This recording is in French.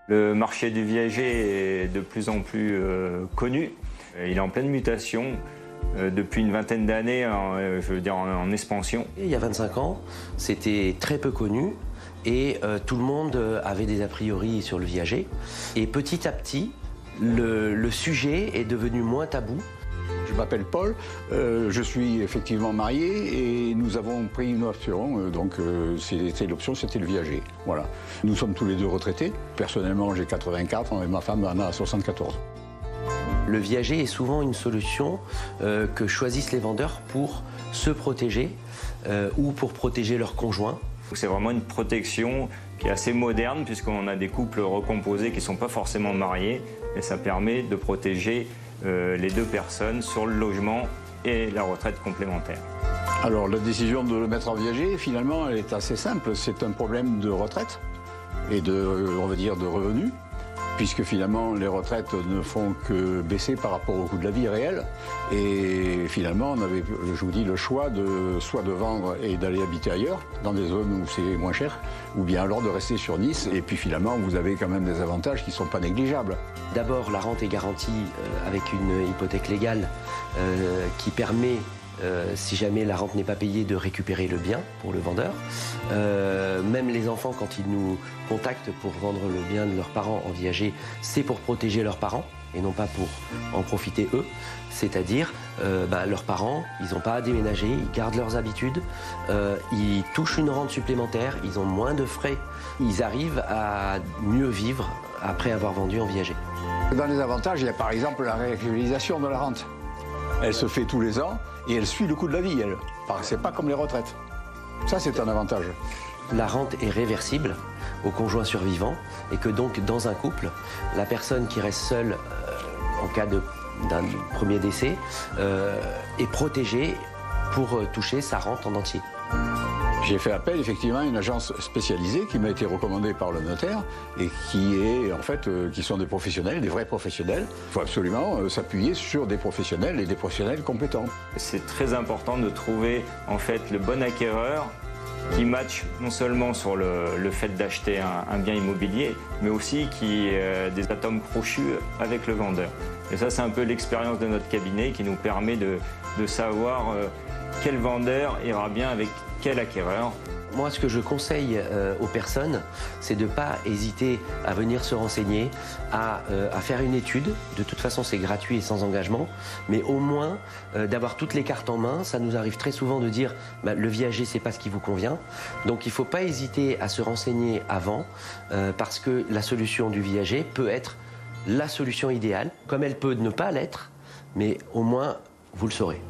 Le marché du viager est de plus en plus connu. Il est en pleine mutation depuis une vingtaine d'années, en expansion. Il y a 25 ans, c'était très peu connu et tout le monde avait des a priori sur le viager. Et petit à petit, le sujet est devenu moins tabou. Je m'appelle Paul, je suis effectivement marié et nous avons pris une option, l'option c'était le viager. Voilà. Nous sommes tous les deux retraités. Personnellement j'ai 84 et ma femme en a 74. Le viager est souvent une solution que choisissent les vendeurs pour se protéger ou pour protéger leur conjoint. C'est vraiment une protection qui est assez moderne puisqu'on a des couples recomposés qui ne sont pas forcément mariés et ça permet de protéger les deux personnes sur le logement et la retraite complémentaire. Alors la décision de le mettre en viager, finalement, elle est assez simple. C'est un problème de retraite et on va dire, de revenus, puisque finalement les retraites ne font que baisser par rapport au coût de la vie réel. Et finalement, on avait, je vous dis, le choix soit de vendre et d'aller habiter ailleurs, dans des zones où c'est moins cher, ou bien alors de rester sur Nice. Et puis finalement, vous avez quand même des avantages qui ne sont pas négligeables. D'abord, la rente est garantie avec une hypothèque légale qui permet, si jamais la rente n'est pas payée, de récupérer le bien pour le vendeur. Même les enfants, quand ils nous contactent pour vendre le bien de leurs parents en viager, c'est pour protéger leurs parents et non pas pour en profiter eux. C'est-à-dire, leurs parents, ils n'ont pas à déménager, ils gardent leurs habitudes, ils touchent une rente supplémentaire, ils ont moins de frais, ils arrivent à mieux vivre après avoir vendu en viager. Dans les avantages, il y a par exemple la régularisation de la rente. Elle se fait tous les ans et elle suit le coût de la vie, elle. C'est pas comme les retraites. Ça, c'est un avantage. La rente est réversible au conjoint survivant et que donc, dans un couple, la personne qui reste seule en cas d'un premier décès est protégée pour toucher sa rente en entier. J'ai fait appel effectivement à une agence spécialisée qui m'a été recommandée par le notaire et qui sont des professionnels, des vrais professionnels. Il faut absolument s'appuyer sur des professionnels et des professionnels compétents. C'est très important de trouver en fait le bon acquéreur qui match non seulement sur le fait d'acheter un bien immobilier, mais aussi qui des atomes crochus avec le vendeur. Et ça, c'est un peu l'expérience de notre cabinet qui nous permet de savoir quel vendeur ira bien avec quel acquéreur. Moi, ce que je conseille aux personnes, c'est de ne pas hésiter à venir se renseigner, à faire une étude. De toute façon, c'est gratuit et sans engagement, mais au moins d'avoir toutes les cartes en main. Ça nous arrive très souvent de dire le viager, c'est pas ce qui vous convient. Donc, il ne faut pas hésiter à se renseigner avant, parce que la solution du viager peut être la solution idéale, comme elle peut ne pas l'être, mais au moins, vous le saurez.